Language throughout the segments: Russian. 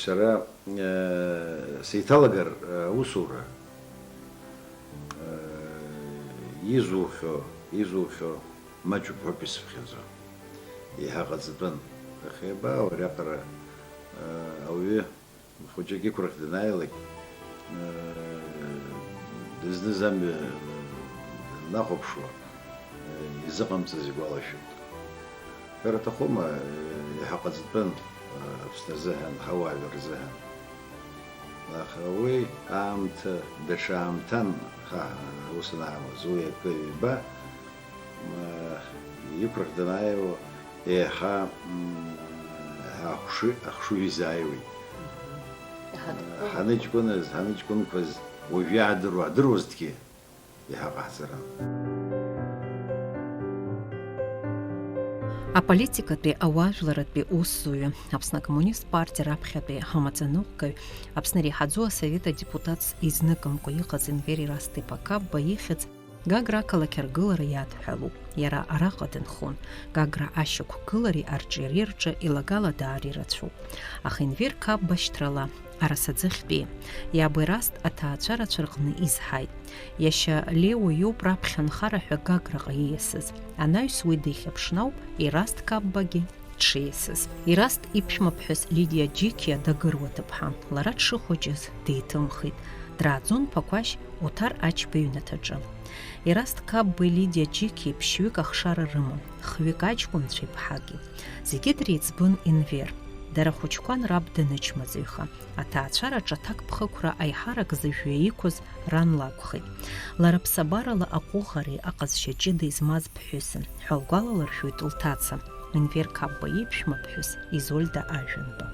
сара сеиҭалагар усура изухьо маҷуп ҳәоуп исыԥхьаӡо. Еиҳа ҟаҵатәын. Аха иабаау ариаҟара ауаҩы хәыҷык иқәрахь данааилак дызныз амҩа нахәаԥшуа изыҟамҵаз игәалашәоит. Ҳәара аҭахума, иаҳа ҟаҵатәын Аԥсны азыҳәан, ҳауаажәлар рзыҳәан. Аха уи аамҭа даҽа аамҭан ус анаамыз, уи акы ҩба иқәрахь данааиуа еиҳа ахшыҩ изааиуеит. ҳаныҷкәынқәаз уажәы иаадыруазҭгьы еиҳа ҟаҳҵаран. Аполитикатәи ауаажәларатәи усзуҩы, Аԥсны Акоммунист партиа раԥхьатәи ҳамаӡаныҟәгаҩ, Аԥсны иреиҳаӡоу асовет адепутатс изныкымкәа иҟаз Енвер Ерасҭ-иԥа Капба ихьӡ Гагра ақалақь аргылара иадҳәалоуп. Иара араҟа дынхон. Гагра ашьақәгылареи арҿиареи рҿы илагала даара ирацәоуп. Аха Енвер Капба шьҭрала арасаӡыхьтәи иаб Ерасҭ аҭаацәарацәа рҟны изҳаит. Иашьа Леуа иоуп раԥхьа анхара ҳәа Гаграҟа ииасыз. Анаҩс уи дихьыԥшны ауп Ерасҭ Капбагьы дшиасыз. Ерасҭ иԥшәмаԥҳәыс Лидиа Џьиқьиа дагыруа ҭыԥҳан. Лара дшыхәыҷыз деиҭымхит. Драаӡон Ԥақәашь Оҭар Ачба иҩнаҭаҿы. Ерасҭ Капбеи Лидиа Џьиқьиеи ԥшьҩык ахшара рыман, хҩык аҷкәынцәа иԥҳаки. Зегьы дреиҵбын Енвер. Дара хәыҷқәан раб данычмазаҩха. Аҭаацәараҿ аҭакԥхықәра аиҳарак зыжәҩа иқәыз ран лакәхеит. Лара ԥсабарала аҟәыӷареи аҟазшьа ҷыда измаз ԥҳәысын, ҳәа лгәалалыршәоит лҭаца, Енвер Капба иԥшәмаԥҳәыс Изольда Ажәанба.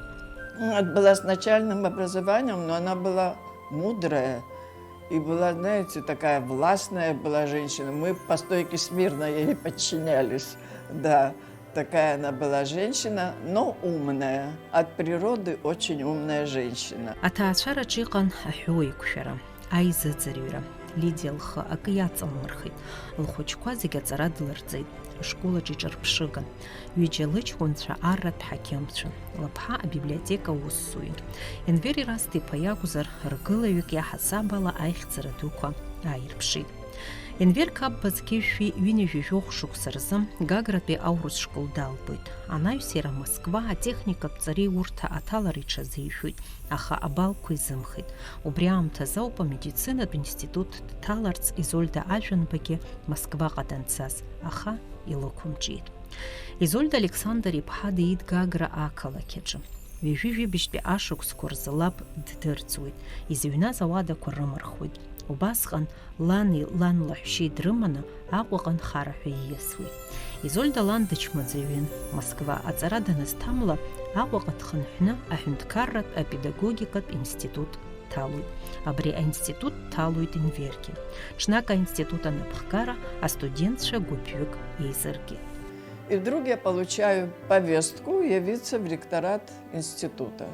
Это была с начальным образованием, но она была мудрая и была, знаете, такая властная была женщина. Мы по стойке смирно ей подчинялись, да. Такая она была женщина, но умная. От природы очень умная женщина. Аҭаацәараҿ иҟан аҳәыуа еиқәшәара, аизыӡырҩра. Лидиа лхы акы иаҵалмырхит. Лхәыҷқәа зегьы аҵара длырҵеит. Ашколаҿ иҿарԥшыган. Ҩыџьа лыҷкәынцәа арратә ҳақьымцәан. Лыԥҳа абиблиотека усзуҩын. Енвер Ерасҭ-иԥа иакәзар, ргылаҩык иаҳасабала аихьӡара дуқәа ааирԥшит. Енвер Капба зқьышәи ҩынҩажәижәохә шықәса рзы Гагратәи аурыс школ далгоит. Анаҩс иара Москва атехникатә ҵареи урҭ аҭалара иҽазеишәоит, аха абалқәа изымхеит. Убри аамҭазы ауп амедицинатә институт дҭаларц Изольда Ажәанбагьы Москваҟа данцаз, аха илықәымҿиеит. Изольда Александр иԥҳа диит Гагра ақалақь аҿы. Ҩажәижәибжьтәи ашықәсқәа рзы лаб ддырӡуеит, изыҩназ ауадақәа рымырхуеит. Убасҟан лани лан лаҳәшьеи дрыманы Аҟәаҟа нхара ҳәа ииасуеит. Изольда лан дычмазаҩын. Москва аҵара даназҭамла, Аҟәаҟа дхынҳәны аҳәынҭқарратә апедагогикатә институт ҭалоит. Абри аинститут ҭалоит Енвергьы. Ҽнак аинститут анаԥхгара астудентцәа гәыԥҩык еизыргеит. И вдруг я получаю повестку явиться в ректорат института.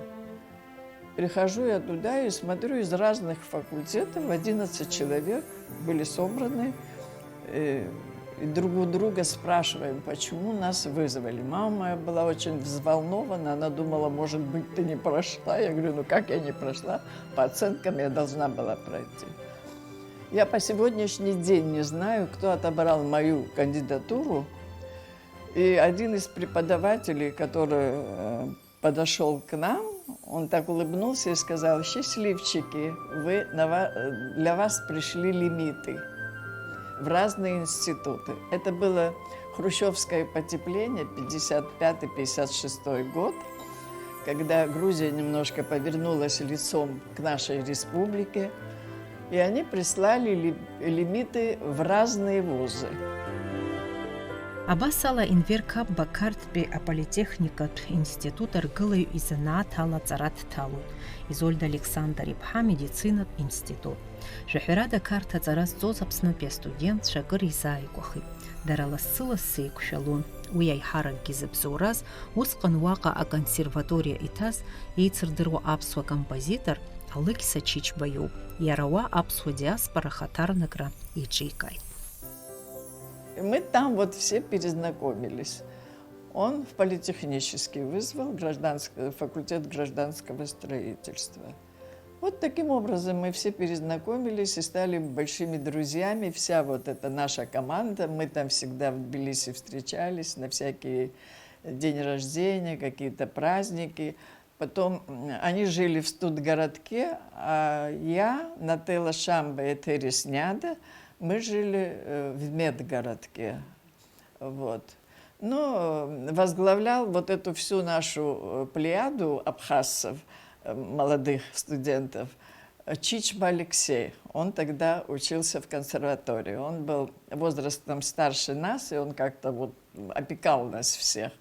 Прихожу я туда и смотрю, из разных факультетов 11 человек были собраны. И друг у друга спрашиваем, почему нас вызвали. Мама моя была очень взволнована, она думала, может быть, ты не прошла. Я говорю, ну как я не прошла? По оценкам я должна была пройти. Я по сегодняшний день не знаю, кто отобрал мою кандидатуру. И один из преподавателей, который подошел к нам, он так улыбнулся и сказал, счастливчики, для вас пришли лимиты в разные институты. Это было хрущевское потепление, 55-56 год, когда Грузия немножко повернулась лицом к нашей республике, и они прислали лимиты в разные вузы. Абас ала Енвер Капба Қарҭтәи аполитехникатә институт аргылаҩ изанааҭ алаҵара дҭалоит. Изольда Александр иԥҳа медицинатә институт. Жәаҳәарада Қарҭ аҵара зҵоз Аԥснытәи астудентцәа акыр изааигәахеит. Дара лассы-лассы еиқәшәалон. Уи аиҳаракгьы зыбзоураз, усҟан уаҟа аконсерваториа иҭаз еицырдыруа аԥсуа композитор Алықьса Чичба иоуп. Иара уа аԥсуа диаспора хаҭарнакра иҿикааит. Мы там вот все перезнакомились. Он в политехнический вызвал факультет гражданского строительства. Вот таким образом мы все перезнакомились и стали большими друзьями. Вся вот эта наша команда, мы там всегда в Тбилиси встречались на всякие день рождения, какие-то праздники. Потом они жили в студгородке, а я, Нателла Шамба и Терес Няда, мы жили в медгородке. Вот. Но возглавлял вот эту всю нашу плеяду абхазцев, молодых студентов, Чичба Алексей. Он тогда учился в консерватории. Он был возрастом старше нас, и он как-то вот опекал нас всех.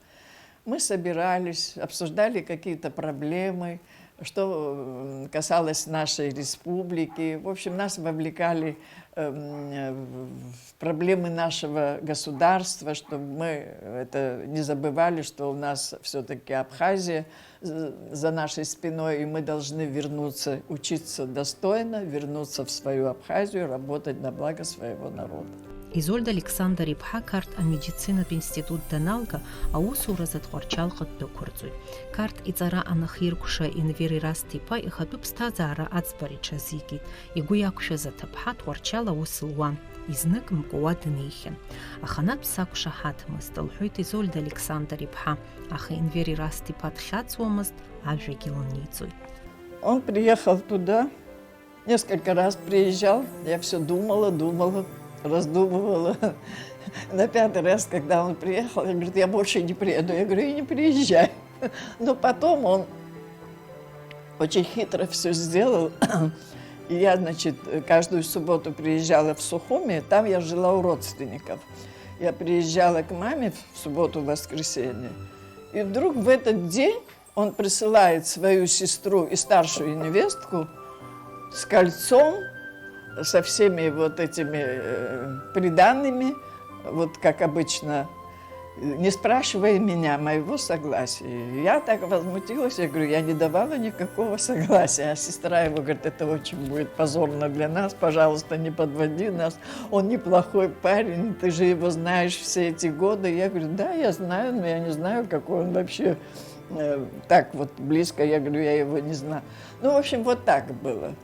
Мы собирались, обсуждали какие-то проблемы, что касалось нашей республики. В общем, нас вовлекали в проблемы нашего государства, чтобы мы это не забывали, что у нас все-таки Абхазия за нашей спиной, и мы должны вернуться, учиться достойно, вернуться в свою Абхазию, работать на благо своего народа. Изольда Александр ипҳа карт амедицинатә институт даналга аусуразы тҟәарчалҟа ддәықәырҵоит. Карт иҵара анахиркәша Енвер Ерасҭ-иԥа ихатәы ԥсҭазаара аӡбара иҽазикит. Игәы иақәшәаз аҭыԥҳа тҟәарчал аус луан. Изнык мкуа днеихьан. Аханатә сақәшаҳаҭмызт, лҳәоит Изольда Александр ипҳа. Аха Енвер Ерасҭ-иԥа дхьаҵуамызт, ажәагьы лниҵоит. Он приехал туда, несколько раз приезжал, я все думала, раздумывала. На 5-й раз, когда он приехал, я говорю, я больше не приеду. Я говорю, и не приезжай. Но потом он очень хитро все сделал. И я, значит, каждую субботу приезжала в Сухуми, там я жила у родственников. Я приезжала к маме в субботу, в воскресенье. И вдруг в этот день он присылает свою сестру и старшую невестку с кольцом, со всеми вот этими приданными, вот как обычно, не спрашивая меня моего согласия. Я так возмутилась, я говорю, я не давала никакого согласия. А сестра его говорит, это очень будет позорно для нас, пожалуйста, не подводи нас. Он неплохой парень, ты же его знаешь все эти годы. Я говорю, да, я знаю, но я не знаю, какой он вообще так вот близко. Я говорю, я его не знаю. Ну, в общем, вот так было.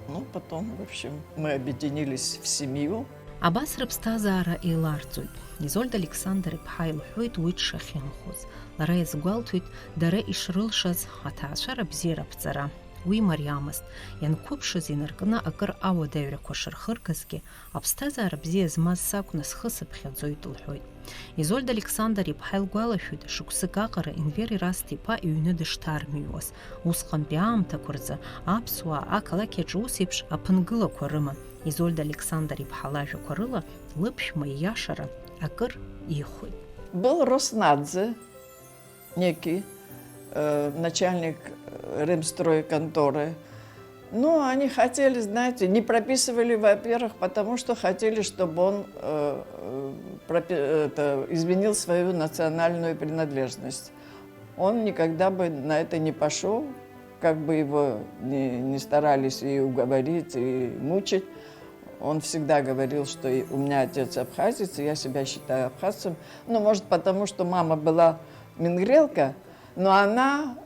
Ну, потом, в общем, мы объединились в семью. Абас рыԥсҭазаара еиларҵоит. Изольда Александр иԥҳа илҳәоит уи дшахьымхоз. Лара иазгәалҭоит дара ишрылшаз аҭаацәара бзиара ԥҵара. Уи мариамызт. Ианқәыԥшыз инаркны акыр ауадаҩрақәа шырхыргазгьы, аԥсҭазаара бзиа змаз сакәны схы сыԥхьаӡоит лҳәоит. Изольда Александр иԥҳа илгәалашәоит шықәсык аҟара Енвер Ерасҭ-иԥа иҩны дышҭармыҩуаз. Усҟантәи аамҭақәа рзы аԥсуаа ақалақь аҿы ус еиԥш аԥынгылақәа рыман. Изольда Александр иԥҳа лажәақәа рыла лыԥшәма ииашара акыр ихәеит. Был Роснадзе, некий начальник ремстройконторы. Ну, они хотели, знаете, не прописывали, во-первых, потому что хотели, чтобы он изменил свою национальную принадлежность. Он никогда бы на это не пошел, как бы его не старались и уговорить, и мучить. Он всегда говорил, что у меня отец абхазец, и я себя считаю абхазцем. Ну, может, потому что мама была мингрелка, но она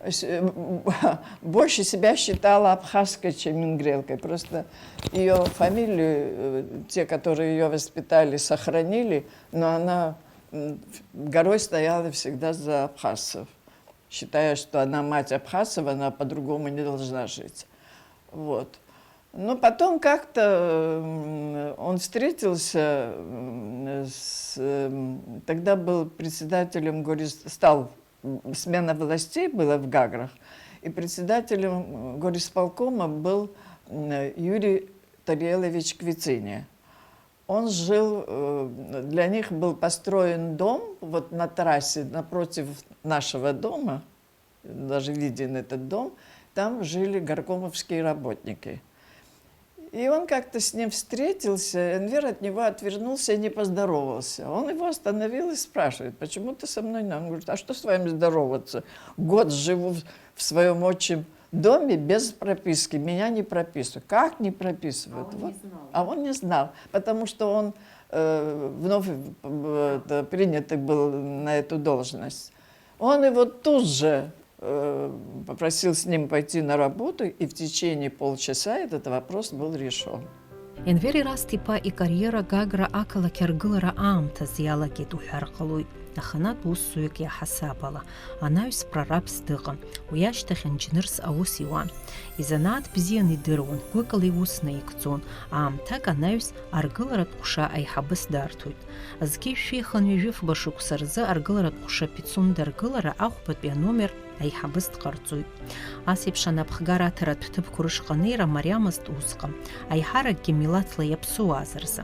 больше себя считала абхазской, чем мингрелкой. Просто ее фамилию, те, которые ее воспитали, сохранили, но она горой стояла всегда за абхазцев, считая, что она мать абхазцев, она по-другому не должна жить. Вот. Но потом как-то он встретился тогда был председателем, стал, смена властей была в Гаграх, и председателем горисполкома был Юрий Тариелович Квициня. Он жил, для них был построен дом вот на трассе напротив нашего дома, даже виден этот дом, там жили горкомовские работники. И он как-то с ним встретился, Енвер от него отвернулся и не поздоровался. Он его остановил и спрашивает, почему ты со мной не? Он говорит, а что с вами здороваться? Год живу в своем отчим доме без прописки, меня не прописывают. Как не прописывают? А он не знал. А он не знал, потому что он вновь принятый был на эту должность. Он его тут же попросил с ним пойти на работу, и в течение полчаса этот вопрос был решен. Енвери раз типа и карьера Гагра акала кергылара аамҭаз иалагеит уҳәар ҟалоит. Аханатә усзуҩык иаҳасабала, анаҩс прорабс дыҟан, уи ашьҭахь инџьнырс аус иуан. Изанааҭ бзианы идыруан, гәыкала иус наигӡон, аамҭак анаҩс аргыларатә ҟәша аиҳабыс дарҭоит. Зқьи шәи-хынҩажәи-фба шықәса рзы аргыларатә ҟәша Пицунда аргылара ахәбатәи аномер аиҳабыс дҟарҵоит. Ас еиԥш анапхгара аҭаратә ҭыԥқәа рышҟа анеира мариамызт усҟан, аиҳаракгьы милаҭла иаԥсуааз рзы.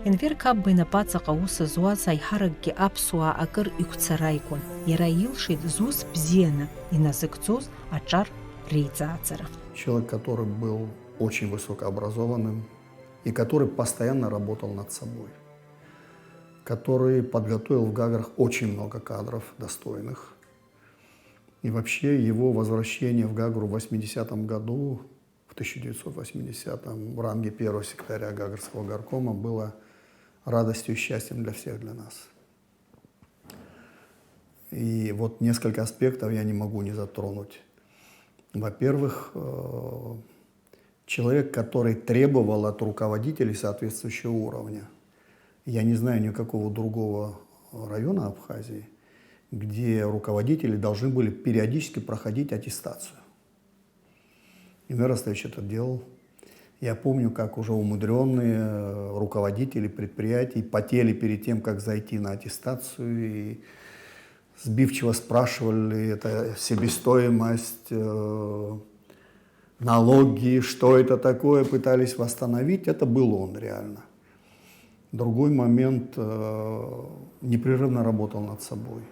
Енвер Кабба инапаҵаҟа аус зуаз аиҳаракгьы аԥсуаа акыр иқәцара игон. Иара илшеит зус бзианы иназыгӡоз аҿар реиҵааӡара. Человек, который был очень высокообразованным и который постоянно работал над собой, который подготовил в Гаграх очень много кадров достойных. И вообще его возвращение в Гагру в 80-м году, в 1980-м, в ранге первого секретаря Гагарского горкома было радостью и счастьем для всех, для нас. И вот несколько аспектов я не могу не затронуть. Во-первых, человек, который требовал от руководителей соответствующего уровня. Я не знаю никакого другого района Абхазии, где руководители должны были периодически проходить аттестацию. И Энвер Ростович это делал. Я помню, как уже умудренные руководители предприятий потели перед тем, как зайти на аттестацию, и сбивчиво спрашивали, это себестоимость, налоги, что это такое, пытались восстановить. Это был он реально. Другой момент, непрерывно работал над собой,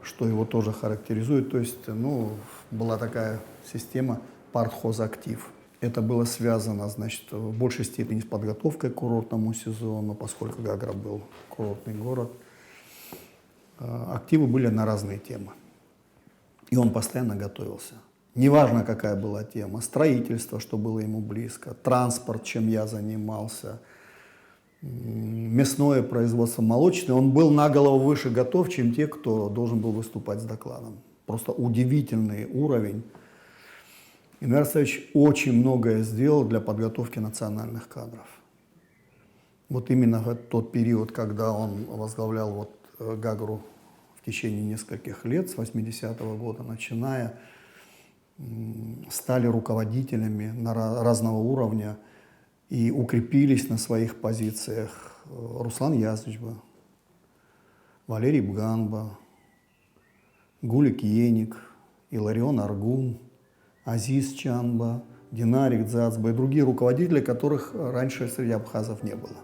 что его тоже характеризует. То есть, была такая система партхозактив. Это было связано, значит, в большей степени с подготовкой к курортному сезону, поскольку Гагра был курортный город. Активы были на разные темы. И он постоянно готовился. Неважно, какая была тема. Строительство, что было ему близко, транспорт, чем я занимался, мясное производство, молочное. Он был на голову выше готов, чем те, кто должен был выступать с докладом. Просто удивительный уровень. Энвер Ростович очень многое сделал для подготовки национальных кадров. Вот именно в тот период, когда он возглавлял Гагру в течение нескольких лет, с 80-го года начиная, стали руководителями разного уровня и укрепились на своих позициях Руслан Язвичба, Валерий Бганба, Гулик Еник, Иларион Аргун, Азиз Чанба, Динарик Дзацба и другие руководители, которых раньше среди абхазов не было.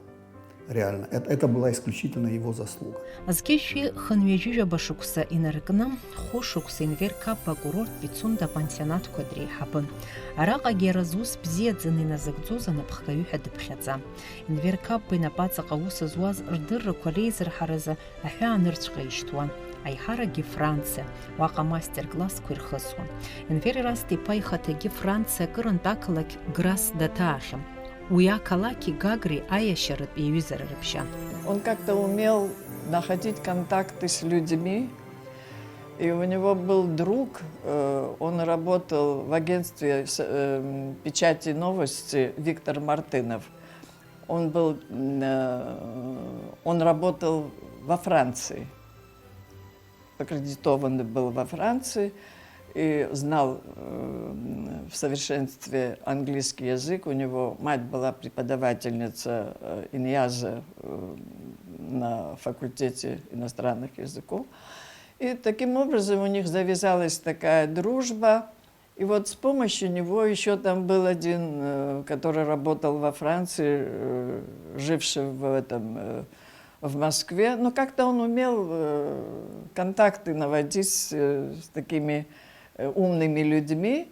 Реально. Это была исключительно его заслуга. Азкеши ханвежижа шықәса инаркны, хошықәса Енвер Кабба курорт Пицунда пансионаткәа дреиҳабын. Араҟагьы иара зус бзиаӡаны иназыгӡоз анапхгаҩы ҳәа дыԥхьаӡам. Енвер Кабба инапаҵаҟа аус зуаз рдыррақәа реизырҳаразы аҳәаанырцәҟа ишьҭуан. Аиҳаракгьы Франциа, уаҟа мастер-классқәа ирхысуан. Енвер Ерасҭа-иԥа ихаҭагьы Франциа акырынтә ақалақь Грас даҭаахьан. Уи ақалақьи Гагреи аиашьаратә иаҩызара рыбжьан. Он как-то умел находить контакты с людьми. И у него был друг, он работал в агентстве печати и новости, Виктор Мартынов. Он работал во Франции, аккредитованный был во Франции и знал в совершенстве английский язык. У него мать была преподавательница иньяза на факультете иностранных языков. И таким образом у них завязалась такая дружба. И вот с помощью него еще там был один, который работал во Франции, живший в Москве. Но как-то он умел контакты наводить с такими умными людьми.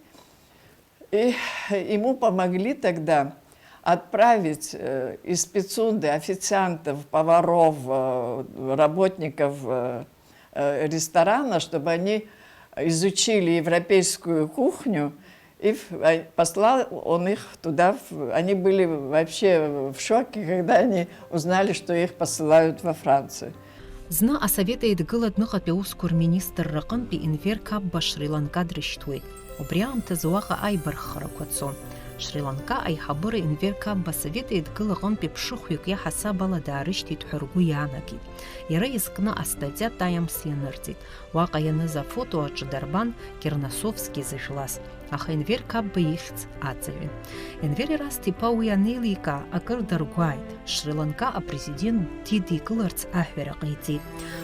И ему помогли тогда отправить из Пицунды официантов, поваров, работников ресторана, чтобы они изучили европейскую кухню И послал он их туда. Они были вообще в шоке, когда они узнали, что их посылают во Францию. Зна асовета идгылад ныҟатәи аусқәа рминистр рҟынтәи Енвер Кабба Шри-Ланка дрышьҭуеит. Убри аамҭазы уаҟа аибарххарақәа цон. Шри-Ланка аиҳабыра Енвер Кабба асовет еидгыла аҟынтәи ԥшыхәҩык иаҳасаб ала даарышьҭит ҳәа ргәы иаанагеит. Иара изкны астатиа Таймс ианырҵеит. Уаҟа ианыз афото аҿы дарбан Кернасовски зыжәлаз. Аха Енвер Кабба ихьӡ аҵаҩын. Енвер Ерасҭ-иԥа уи анеиликаа акыр даргәааит. Шри-Ланка апрезидент дидикыларц аҳәара ҟаиҵеит.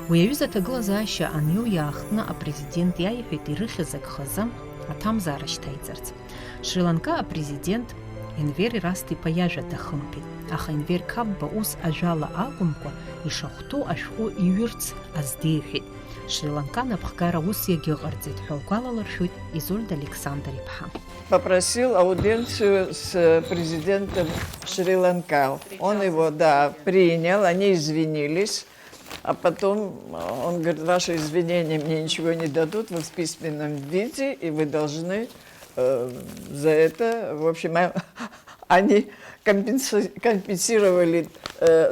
Уи аҩыза аҭагылазаашьа аниоу иаахтны апрезидент иааиҳәеит ирыхьыз агхазы аҭамзаара шьҭаиҵарц. Шри-Ланка апрезидент Енвер Ерасҭ-иԥа иажәа дахымԥеит. Аха Енвер Кабба ус ажәала акәымкәа ишахәҭоу ашәҟәы иҩырц аздеиҳәеит. Шри-Ланка напхгара ус иагьыҟарҵеит ҳәа лгәалалыршәоит Изольда Александр-иԥҳа. Попросил аудиенцию с президентом Шри-Ланка. Он его, принял, они извинились. А потом он говорит, ваши извинения мне ничего не дадут, вы в письменном виде, и вы должны за это, в общем, они компенсировали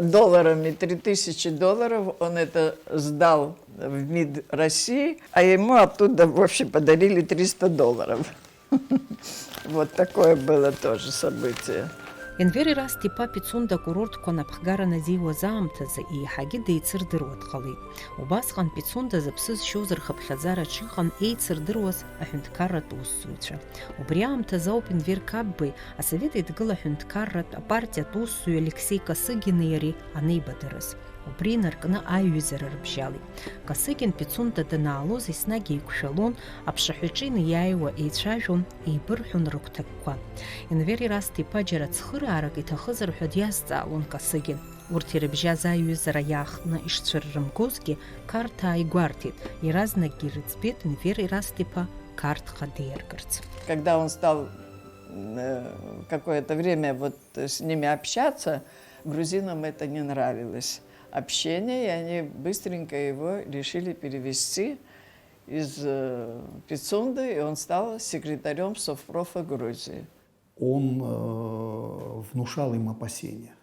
долларами $3000, он это сдал в МИД России, а ему оттуда, в общем, подарили $300. Вот такое было тоже событие. Енвер Ерасҭ-иԥа Пицунда акурортқәа напхгара назиуаз аамҭазы еиҳагьы деицырдыруа дҟалеит. Убасҟан Пицунда зыԥсы зшьоз рхыԥхьаӡараҿ иҟан еицырдыруаз аҳәынҭқарратә усзуҩцәа. Убри аамҭазы ауп Енвер Каббеи асовет еидгыла аҳәынҭқарратә апартиатә усзуҩ Алексеи Косыгини иареи анеибадырыз. Убри инаркны аиҩызара рыбжьалеит. Косыгин Пицунда данаалоз еснагь еиқәшәалон, аԥшаҳәаҿы инеиааиуа еицәажәон, еибырҳәон рыгәҭакқәа. Енвер Ерасҭ-иԥа џьара цхыраарак иҭахызар ҳәа диазҵаалон Косыгин. Урҭ ирыбжьаз аиҩызара иаахтны ишцәыррымгозгьы Қарҭ ааигәарҭеит. Иаразнакгьы ирыӡбеит Енвер Ерасҭ-иԥа Қарҭҟа деиаргарц. Когда он стал какое-то время вот с ними общаться, грузинам это не нравилось. Общение, и они быстренько его решили перевести из Пицунды, и он стал секретарем Совпрофа Грузии. Он внушал им опасения.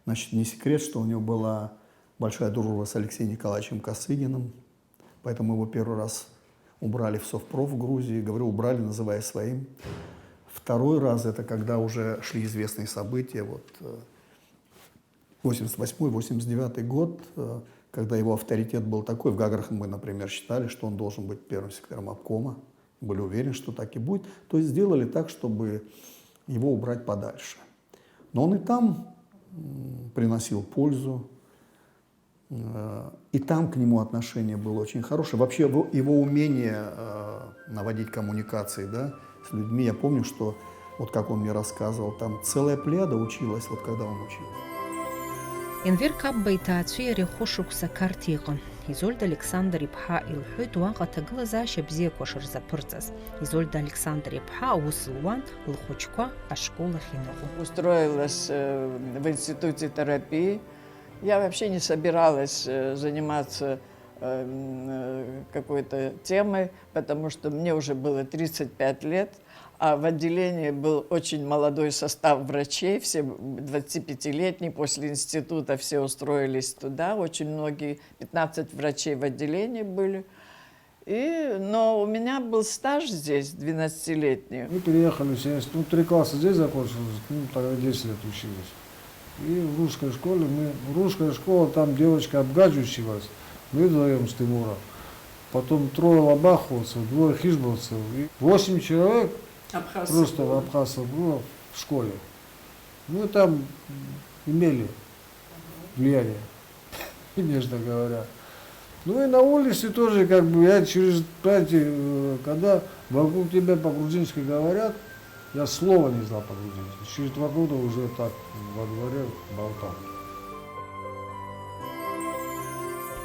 Значит, не секрет, что у него была большая дружба с Алексеем Николаевичем Косыгиным, поэтому его первый раз убрали в Совпроф в Грузии, говорю, убрали, называя своим. Второй раз это когда уже шли известные события, вот 88-89 год, когда его авторитет был такой, в Гагарах мы, например, считали, что он должен быть первым секретарем обкома, были уверены, что так и будет, то есть сделали так, чтобы его убрать подальше. Но он и там приносил пользу, и там к нему отношение было очень хорошее. Вообще его умение наводить коммуникации, с людьми, я помню, что, вот как он мне рассказывал, там целая плеяда училась, вот когда он учил. Енвер Кабба иҭаацәеи иареи хәышықәса Қарҭ иҟан. Изольда Александр-иԥҳа илҳәоит уаҟа аҭагылазаашьа бзиақәа шырзаԥырҵаз. Изольда Александр-иԥҳа аус луан лхәыҷқәа ашкол ахь иныҟәон. Устроилась в институте терапии. Я вообще не собиралась заниматься какой-то темой, потому что мне уже было 35 лет, а в отделении был очень молодой состав врачей, все 25-летние, после института все устроились туда, очень многие, 15 врачей в отделении были. Но у меня был стаж здесь, 12-летний. Мы переехали в институт, 3 класса здесь закончилось, тогда 10 лет учились. И в русской школе, русская школа, там девочка Абгаджи училась, мы вдвоем с Тимуром. Потом 3 лабаховцев, 2 хижбовцев, и 8 человек просто абхазцев было в школе. Мы там имели влияние, нежно говоря. Ну и на улице тоже, я через, когда вокруг тебя по-грузински говорят, я слова не знал по-грузински. Через 2 года уже так во дворе болтал.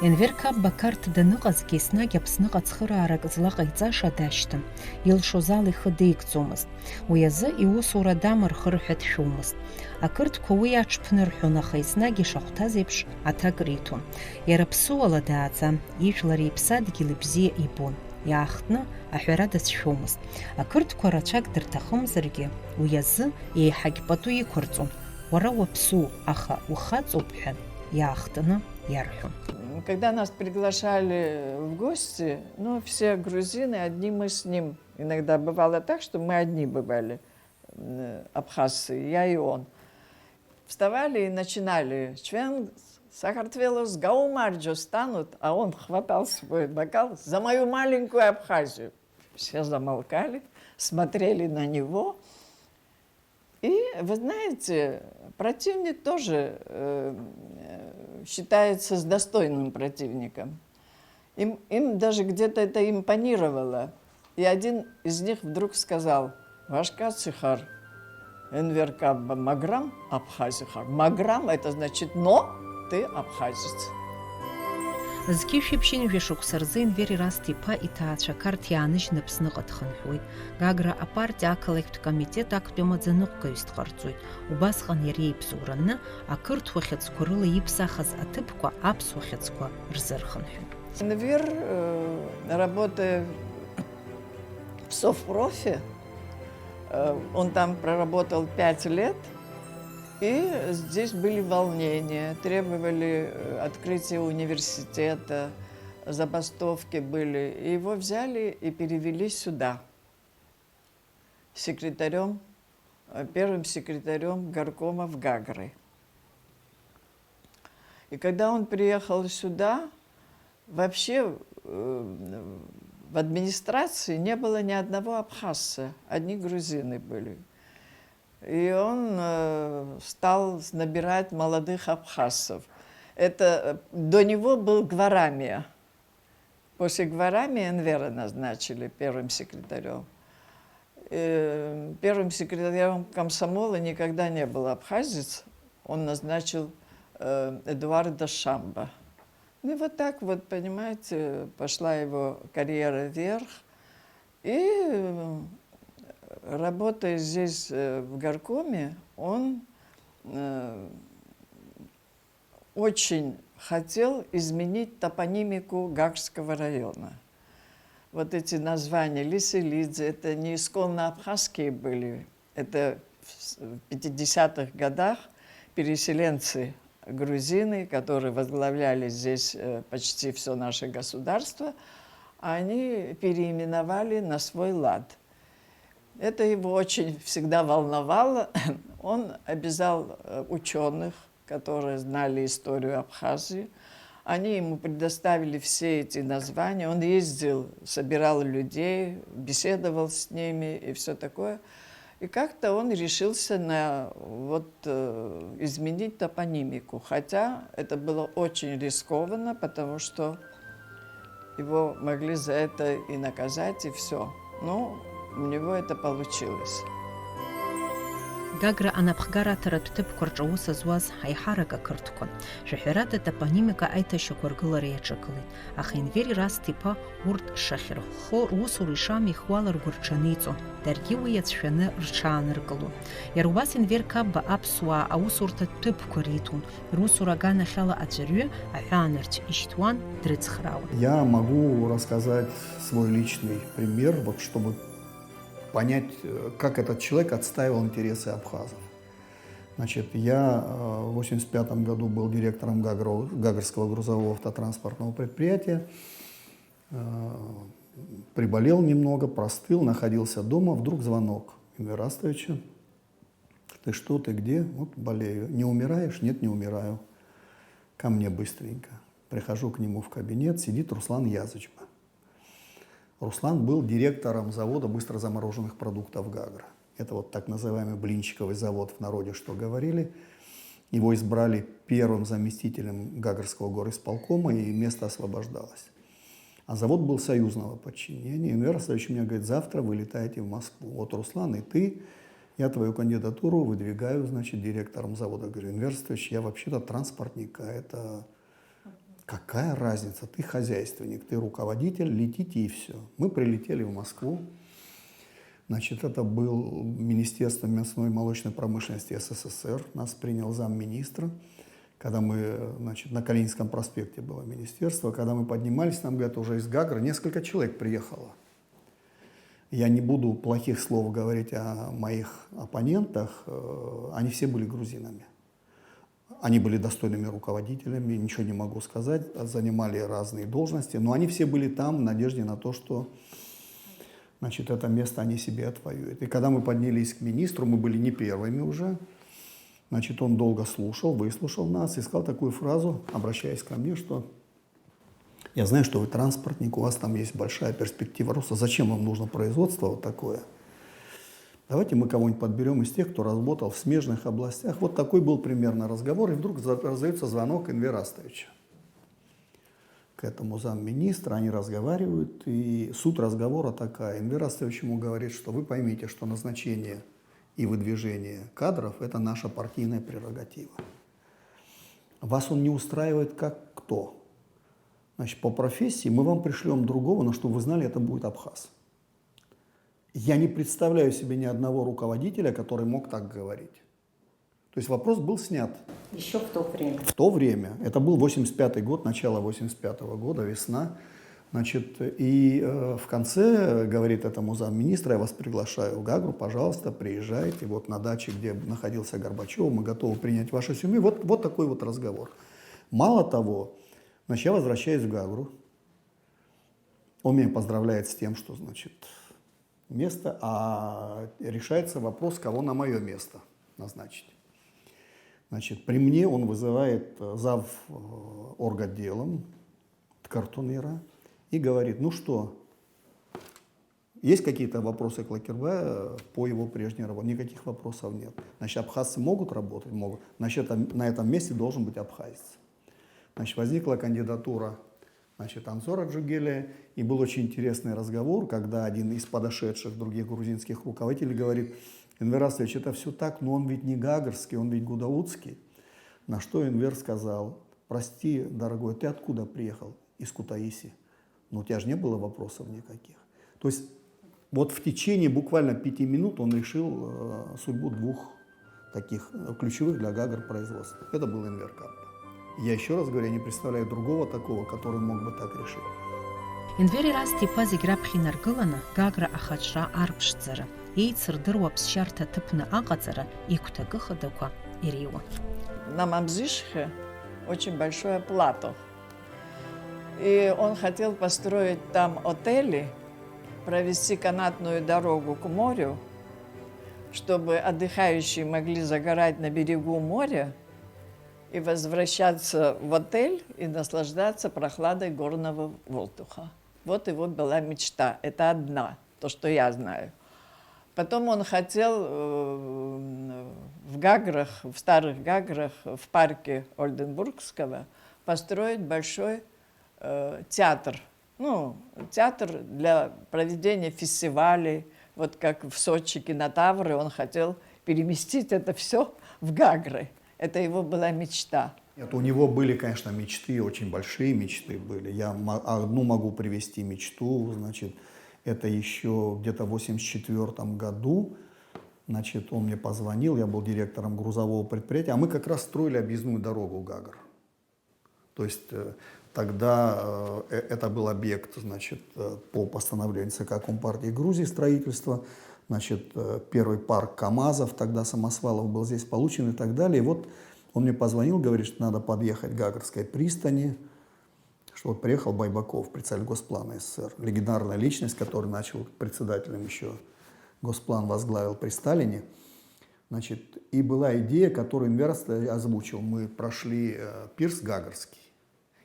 Енвер Кабба Қарҭ даныҟазгьы еснагь Аԥсныҟа цхыраарак злаҟаиҵаша дашьҭан. Илшоз ала ихы деигӡомызт. Уи азы иусура дамырхыр ҳәа дшәомызт. Ақырҭқәа уи аҽԥнырҳәон, аха еснагь ишахәҭаз еиԥш аҭак риҭон. Иара ԥсуала дааӡам, ижәлари иԥсадгьыли бзиа ибон. иаахтны аҳәара дацәшәомызт. Ақырҭқәа рацәак дырҭахымзаргьы, уи азы еиҳагь пату иқәырҵон. Уара уаԥсуоуп, аха ухаҵоуп ҳәа иаахтны иарҳәон. Когда нас приглашали в гости, ну, все грузины, одни мы с ним. Иногда бывало так, что мы одни бывали, абхазцы, я и он. Вставали и начинали «Член Сахартвелос Гаумарджо» станут, а он хватал свой бокал за мою маленькую Абхазию. Все замолкали, смотрели на него. И, вы знаете, противник тоже считается с достойным противником. Им даже где-то это импонировало. И один из них вдруг сказал: «Вашка цихар, энверка маграм абхазихар». Маграм — это значит «но ты абхазец». Зқьышәиԥшьын жәашықәса рзы Енвер Ерасҭ-иԥа иҭаацәа қарҭ иааныжьны Аԥсныҟа дхынҳәуеит. Гагра апартиа ақалақьтә комитет актәи амаӡаныҟәгаҩыс дҟарҵоит. Убасҟан иара иеиԥзуранны ақырҭуа хьыӡқәа рыла иԥсахыз аҭыԥқәа аԥсуа хьыӡқәа рзырхынҳәит. Енвер, работая в Совпрофе, он там проработал 5 лет, и здесь были волнения, требовали открытия университета, забастовки были. И его взяли и перевели сюда, первым секретарем горкома в Гагры. И когда он приехал сюда, вообще в администрации не было ни одного абхазца, одни грузины были. И он стал набирать молодых абхазцев. До него был Гварамия. После Гварамия Енвера назначили первым секретарем. Первым секретарем комсомола никогда не был абхазец. Он назначил Эдуарда Шамба. И вот так вот, понимаете, пошла его карьера вверх. И работая здесь, в горкоме, он очень хотел изменить топонимику Гагрского района. Вот эти названия Лиселидзе, это не исконно абхазские были, это в 50-х годах переселенцы грузины, которые возглавляли здесь почти все наше государство, они переименовали на свой лад. Это его очень всегда волновало. Он обязал ученых, которые знали историю Абхазии. Они ему предоставили все эти названия. Он ездил, собирал людей, беседовал с ними и все такое. И как-то он решился на изменить топонимику. Хотя это было очень рискованно, потому что его могли за это и наказать, и все. Но у него это получилось. Гагра анаԥхгараҭаратә ҭыԥқәа рҿы аус зуаз аиҳарак ақырҭқәа. Шәаҳәарада атопонимика аиҭашьақәа ргылара иаҿагылеит. Аха Енвер Ерасҭ-иԥа урҭ шахьырххо русура ишамихуала ргәы рҽаниҵон. Даргьы уи иацәшәаны рҽааныркылон. Иара убас Енвер Кабба аԥсуаа аусурҭатә ҭыԥқәа риҭон. Русура аганахьала аӡәырҩы аҳәаанырцә ишьҭуан дрыцхраауан. Я могу рассказать свой личный пример, вот чтобы понять, как этот человек отстаивал интересы абхазов. Значит, я в 1985 году был директором Гагрского грузового автотранспортного предприятия, приболел немного, простыл, находился дома, вдруг звонок Енвера Ерастовича: «Ты что, ты где?» «Вот болею». «Не умираешь?» «Нет, не умираю». Ко мне быстренько. Прихожу к нему в кабинет, сидит Руслан Язычба. Руслан был директором завода быстрозамороженных продуктов «Гагра». Это вот так называемый блинчиковый завод в народе, что говорили. Его избрали первым заместителем Гагрского горисполкома, и место освобождалось. А завод был союзного подчинения. Енвер Ерастович мне говорит: «Завтра вы летаете в Москву. Вот, Руслан, и ты, я твою кандидатуру выдвигаю, значит, директором завода». Говорю: «Енвер Ерастович, я вообще-то транспортник, а это... Какая разница? Ты хозяйственник, ты руководитель, летите и все». Мы прилетели в Москву. Значит, это был Министерство мясной и молочной промышленности СССР. Нас принял замминистра, когда мы, значит, на Калининском проспекте было министерство, когда мы поднимались, нам говорят, уже из Гагры несколько человек приехало. Я не буду плохих слов говорить о моих оппонентах, они все были грузинами. Они были достойными руководителями, ничего не могу сказать, занимали разные должности, но они все были там в надежде на то, что, значит, это место они себе отвоюют. И когда мы поднялись к министру, мы были не первыми уже, значит, он долго слушал, выслушал нас и сказал такую фразу, обращаясь ко мне, что я знаю, что вы транспортник, у вас там есть большая перспектива роста, зачем вам нужно производство вот такое? Давайте мы кого-нибудь подберем из тех, кто работал в смежных областях. Вот такой был примерно разговор, и вдруг раздается звонок Энвера Астовича к этому замминистра, они разговаривают, и суть разговора такая. Энвер Астович ему говорит, что вы поймите, что назначение и выдвижение кадров – это наша партийная прерогатива. Вас он не устраивает как кто? Значит, по профессии мы вам пришлем другого, но чтобы вы знали, это будет абхаз. Я не представляю себе ни одного руководителя, который мог так говорить. То есть вопрос был снят. Еще в то время. В то время. Это был 85-й год, начало 85-го года, весна. Значит, и в конце говорит этому замминистра, я вас приглашаю в Гагру, пожалуйста, приезжайте. Вот на даче, где находился Горбачев, мы готовы принять вашу семью. Вот такой вот разговор. Мало того, значит, я возвращаюсь в Гагру. Он меня поздравляет с тем, что, значит, место, а решается вопрос, кого на мое место назначить. Значит, при мне он вызывает зав орготделом Ткартунира и говорит, ну что, есть какие-то вопросы к Лакербая по его прежней работе? Никаких вопросов нет. Значит, абхазцы могут работать? Могут. Значит, на этом месте должен быть абхазец. Значит, возникла кандидатура, значит, Ансора Джугеля, и был очень интересный разговор, когда один из подошедших других грузинских руководителей говорит, Энвер Астович, это все так, но он ведь не гагарский, он ведь гудаутский. На что Энвер сказал, прости, дорогой, ты откуда приехал? Из Кутаиси. Но у тебя же не было вопросов никаких. То есть вот в течение буквально 5 минут он решил судьбу двух таких ключевых для Гагар производств. Это был Энвер Каппа. Я еще раз говорю, я не представляю другого такого, который мог бы так решить. Энвери расти пазик рапхинар гылана Гагра ахачра арпшцера. Ейцердырва псчарта тыпны агацера и кутагыхадаква ириwa. На Мамзишхе очень большое плато. И он хотел построить там отели, провести канатную дорогу к морю, чтобы отдыхающие могли загорать на берегу моря и возвращаться в отель и наслаждаться прохладой горного воздуха. Вот его была мечта. Это одна, то, что я знаю. Потом он хотел в Гаграх, в старых Гаграх, в парке Ольденбургского построить большой театр. Ну, театр для проведения фестивалей. Вот как в Сочи кинотавры, он хотел переместить это все в Гагры. Это его была мечта. Нет, у него были, конечно, мечты, очень большие мечты были. Я одну могу привести мечту, значит, это еще где-то в 1984 году, значит, он мне позвонил, я был директором грузового предприятия, а мы как раз строили объездную дорогу в Гагар. То есть тогда это был объект, значит, по постановлению ЦК Компартии Грузии строительства, значит, первый парк КАМАЗов, тогда самосвалов был здесь получен и так далее. И вот он мне позвонил, говорит, что надо подъехать к Гагарской пристани, что вот приехал Байбаков, председатель Госплана СССР, легендарная личность, который начал председателем еще Госплан возглавил при Сталине. Значит, и была идея, которую Энвер озвучил. Мы прошли пирс Гагарский.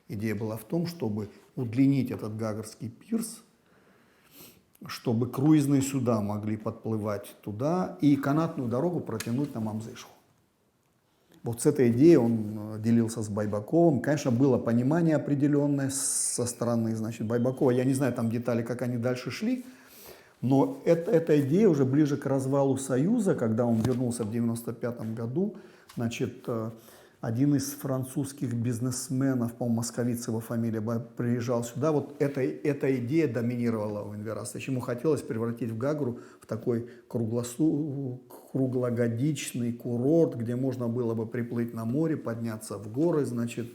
Идея была в том, чтобы удлинить этот Гагарский пирс, чтобы круизные суда могли подплывать туда и канатную дорогу протянуть на Мамзышху. Вот с этой идеей он делился с Байбаковым. Конечно, было понимание определенное со стороны, значит, Байбакова. Я не знаю там детали, как они дальше шли, но эта идея уже ближе к развалу Союза, когда он вернулся в 1995 году, значит, один из французских бизнесменов, по-моему, московиц его фамилия, приезжал сюда. Вот эта идея доминировала у Энвера Астаевича. Ему хотелось превратить в Гагру в такой круглогодичный курорт, где можно было бы приплыть на море, подняться в горы, значит,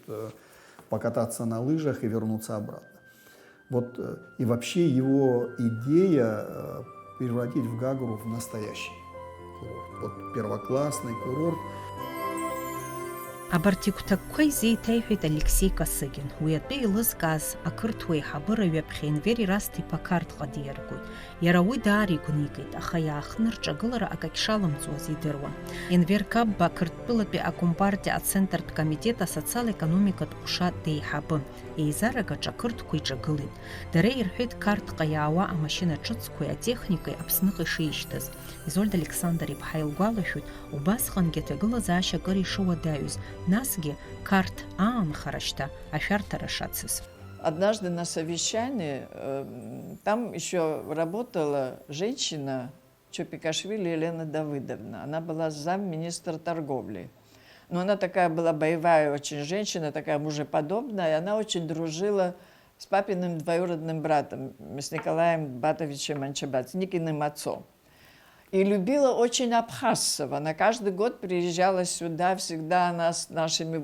покататься на лыжах и вернуться обратно. Вот, и вообще его идея превратить в Гагру в настоящий курорт. Вот первоклассный курорт. Абартикутаккой зеиҭеиҳәеит Алексей Косыгин. Уи атәы еилызкааз ақырҭуа еиҳабыра ҩаԥхьа Енвер Ерасҭ-иԥа Қарҭҟа диаргоит. Иара уи даара игәнигеит, аха иаахтны рҿагылара акагь шаламҵуаз идыруан. Енвер Кабба Қырҭтәылатәи акомпартиа ацентртә комитет асоциал-економикатә ҟәша деиҳабын. Еизарагаҿ ақырҭқәа иҿагылеит. Дара ирҳәеит Қарҭҟа иаауа амашьына ҿыцқәеи атехникеи Аԥсныҟа ишеишьҭаз. Изольда Александр-иԥҳа илгәалашәоит, убасҟангьы аҭагылазаашьа акыр ишыуадаҩыз, насгьы Қарҭ аанхара шьҭа ашәарҭара шацыз. Однажды на совещании, там еще работала женщина, Чопикашвили Елена Давыдовна. Она была замминистра торговли. Но она такая была боевая очень женщина, такая мужеподобная, и она очень дружила с папиным двоюродным братом, с Николаем Батовичем Анчабадзе, Никиным отцом. И любила очень абхазцев. Она каждый год приезжала сюда, всегда она с нашими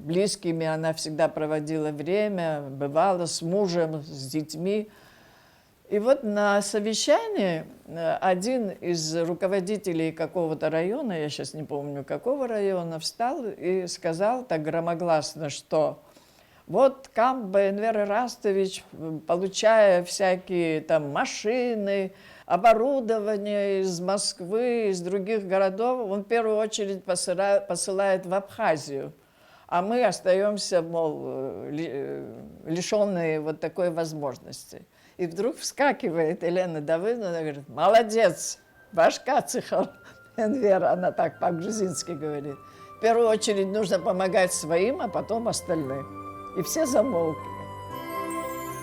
близкими, она всегда проводила время, бывала с мужем, с детьми. И вот на совещании один из руководителей какого-то района, я сейчас не помню какого района, встал и сказал так громогласно, что вот Камба Энвер Ерастович, получая всякие там машины, оборудование из Москвы, из других городов, он в первую очередь посылает в Абхазию. А мы остаемся, мол, лишенные вот такой возможности. И вдруг вскакивает Елена Давыдовна и говорит: молодец, башка цихал Энвер, она так по-грузински говорит. В первую очередь нужно помогать своим, а потом остальным. И все замолкли.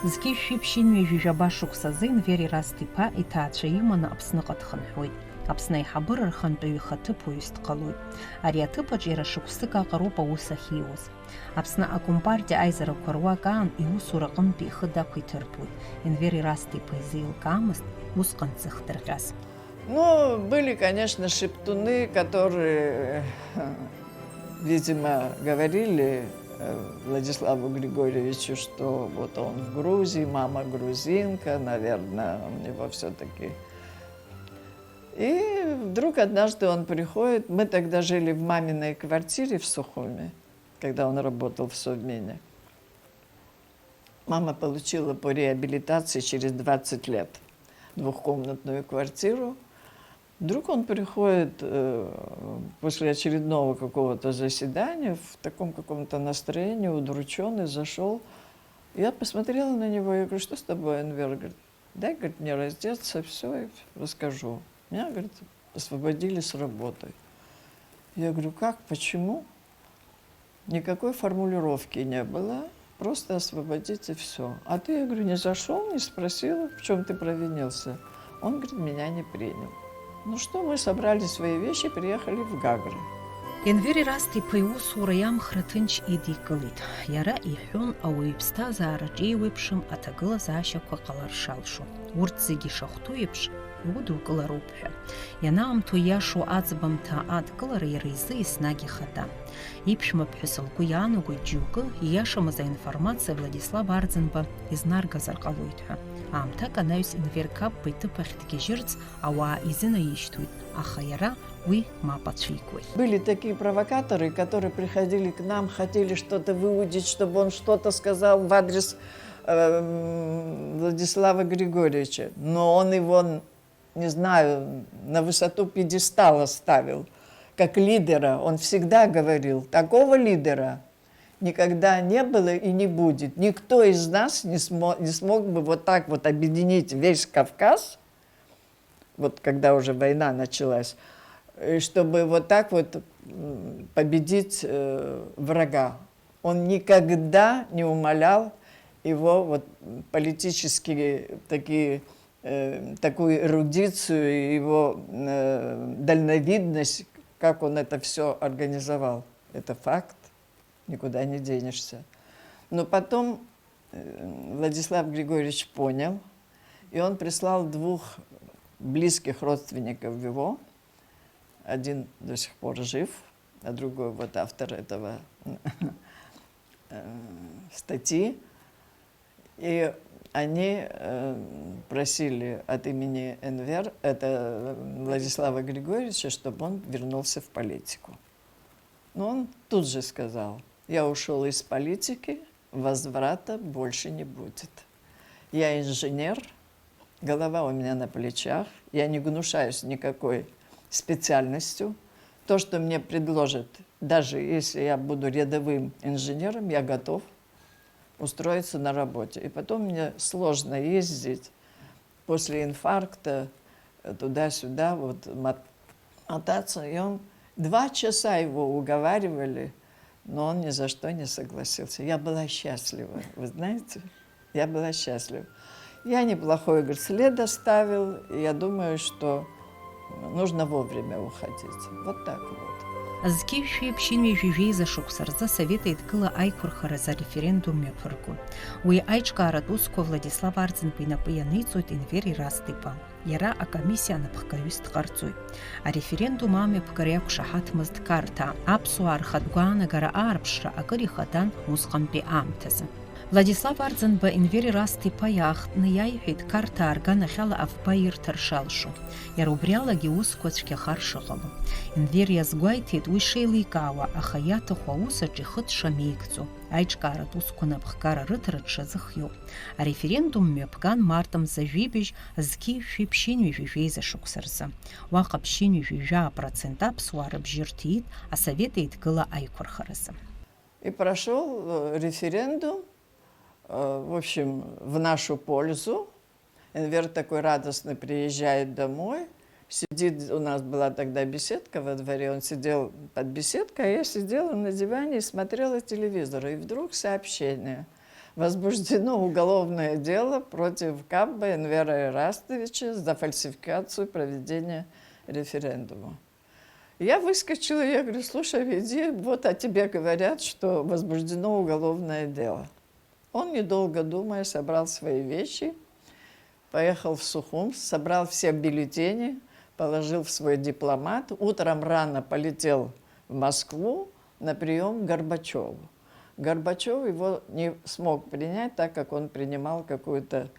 Зқьи шәиԥшьынҩажәи жәаба шықәсазы Енвер Ерасҭ-иԥа иҭаацәа иманы Аԥсныҟа дхынҳәуеит. Аԥсны аиҳабыра рхантәаҩы ихаҭыԥуаҩыс дҟалоит. Ари аҭыԥаҿ иара шықәсык аҟароуп аус ахьиуаз. Аԥсны акомпартиа аизарақәа руак аан иусура аҟынтәи ихы дақәиҭыртәуеит. Енвер Ерасҭ-иԥа изеилкаамызт усҟан дзыхдырҟьаз. Ну, были, конечно, шептуны, которые, видимо, говорили Владиславу Григорьевичу, что вот он в Грузии, мама грузинка, наверное, у него все-таки. И вдруг однажды он приходит, мы тогда жили в маминой квартире в Сухуми, когда он работал в Совмине. Мама получила по реабилитации через 20 лет двухкомнатную квартиру. Вдруг он приходит после очередного какого-то заседания в таком каком-то настроении, удрученный, зашел. Я посмотрела на него, я говорю: что с тобой, Энвер? Говорит: дай, говорит, мне раздеться, все, и расскажу. Меня, говорит, освободили с работы. Я говорю: как, почему? Никакой формулировки не было, просто освободить и все. А ты, я говорю, не зашел, не спросил, в чем ты провинился? Он, говорит, меня не принял. Ну что, мы собрали свои вещи, приехали в Гагры. Енвер Ерасҭ-иԥа иусура иамхра ҭынч идикылеит. Иара иҳәон ауаҩы иԥсҭазаараҿ еиуеиԥшым аҭагылазаашьақәа ҟалар шалшо. Урҭ зегьы ишахәҭоу еиԥш иудукылароуп ҳәа. Ианаамҭоу иашоу аӡбамҭа адкылара иара изы еснагь ихада. Иԥшәмаԥҳәыс лгәы иаанагоит џьоукы ииашамыз аинформациа Владислав Арӡынба изнаргазар ҟалоит ҳәа. Аамҭак анаҩс Енвер Кабба иҭыԥ ахь дгьежьырц ауаа изынаишьҭуеит, аха иара уи мап ацәикуеит. Были такие провокаторы, которые приходили к нам, хотели что-то выудить, чтобы он что-то сказал в адрес Владислава Григорьевича. Но он его, не знаю, на высоту пьедестала ставил, как лидера. Он всегда говорил: такого лидера никогда не было и не будет. Никто из нас не смог бы вот так вот объединить весь Кавказ, вот когда уже война началась, чтобы вот так вот победить врага. Он никогда не умалял его вот политические такую эрудицию, его дальновидность, как он это все организовал. Это факт, никуда не денешься. Но потом Владислав Григорьевич понял, и он прислал 2 близких родственников его. Один до сих пор жив, а другой вот автор этого статьи. И они просили от имени НВР, это Владислава Григорьевича, чтобы он вернулся в политику. Но он тут же сказал: я ушел из политики, возврата больше не будет. Я инженер, голова у меня на плечах, я не гнушаюсь никакой специальностью. То, что мне предложат, даже если я буду рядовым инженером, я готов устроиться на работе. И потом мне сложно ездить после инфаркта туда-сюда, вот мотаться. И он 2 часа его уговаривали, но он ни за что не согласился. Я была счастлива, вы знаете, я была счастлива. Я неплохой, говорит, след оставил, и я думаю, что нужно вовремя уходить. Вот так вот. Азкивши пшинви жижейза шуксарза совета иткыла айкурхара за референдум мепфыргу. Уи айчка арадуско Владислав Арзенпина пияныцует инвери растыпа. Яра а комиссия напхкаюст харцуй. А референдум аме пкаряк шахат мздкарта. Апсу архадгуана гара арбшра акари хадан музхампи амтаза. Владислав Арзенба инвери растыпа яхтны яйхит карта аргана хала авбайр таршалшу. Ярубрялаги ускочке харшыгалу. Инвер язгуайтит уишейликауа, аха иаҭаху аусаҿ ихыҵша меигӡо, аиҿкааратә усқәа напхгара рыҭараҿ азыхиоуп. Ареферендум мҩаԥган март мза жәибжь зқьи шәи-ԥшьынҩи жәижәеиза шықәса рзы. Уаҟа ԥшьынҩи жәижәаа% аԥсуаа рыбжьы рҭиит асовет еидгыла аиқәырхаразы. И прошел референдум, в общем, в нашу пользу. Энвер такой радостный приезжает домой, сидит, у нас была тогда беседка во дворе, он сидел под беседкой, а я сидела на диване и смотрела телевизор. И вдруг сообщение: возбуждено уголовное дело против Кабба Энвера Ирастовича за фальсификацию проведения референдума. Я выскочила, я говорю: слушай, веди, вот о тебе говорят, что возбуждено уголовное дело. Он, недолго думая, собрал свои вещи, поехал в Сухум, собрал все бюллетени, положил в свой дипломат. Утром рано полетел в Москву на прием к Горбачеву. Горбачев его не смог принять, так как он принимал какую-то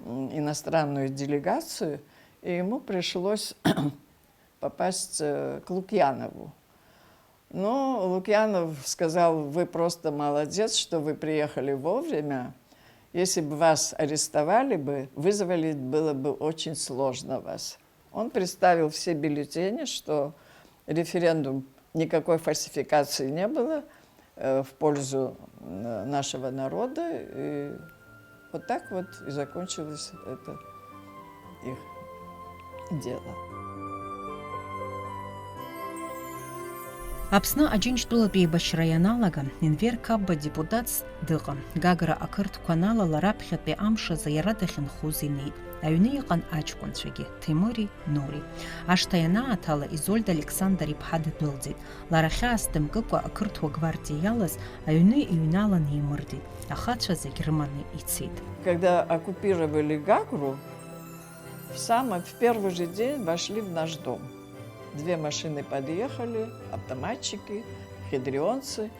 иностранную делегацию, и ему пришлось попасть к Лукьянову. Но Лукьянов сказал: вы просто молодец, что вы приехали вовремя. Если бы вас арестовали бы, вызвали было бы очень сложно вас. Он представил все бюллетени, что референдум, никакой фальсификации не было в пользу нашего народа. И вот так вот и закончилось это их дело. Аԥсны Аџьынџьтәылатәи еибашьра ианалага, Енвер Кабба депутатс дыҟан. Гагра ақырҭқәа аналала раԥхьатәи амшазы иара дахьынхоз инеит. Аҩны иҟан аҷкәынцәагьы, Ҭемыри, Нури. Ашҭа ианааҭала Изольда Александр иԥҳа ддәылҵит. Лара хьаас дымкыкәа ақырҭуа гвардиа иалаз аҩны иҩналаны имырдеит. Ахацәа зегь рыманы ицеит. Когда оккупировали Гагру, в первый же день вошли в наш дом. 2 машины подъехали, автоматчики, хитрионцы.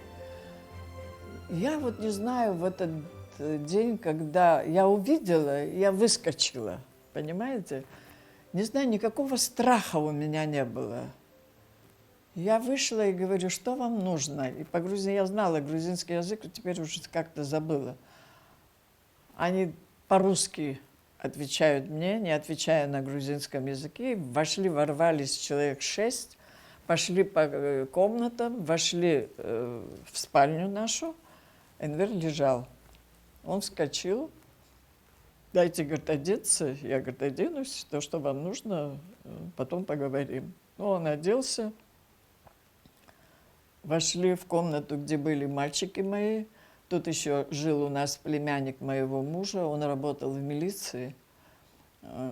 Я вот не знаю, в этот день, когда я увидела, я выскочила, понимаете? Не знаю, никакого страха у меня не было. Я вышла и говорю: что вам нужно? И по-грузински я знала грузинский язык, но теперь уже как-то забыла. Они по-русски отвечают мне, не отвечая на грузинском языке. Вошли, ворвались человек 6, пошли по комнатам, вошли в спальню нашу. Энвер лежал. Он вскочил: дайте, говорит, одеться. Я, говорит, оденусь, то, что вам нужно, потом поговорим. Ну, он оделся. Вошли в комнату, где были мальчики мои. Тут еще жил у нас племянник моего мужа, он работал в милиции,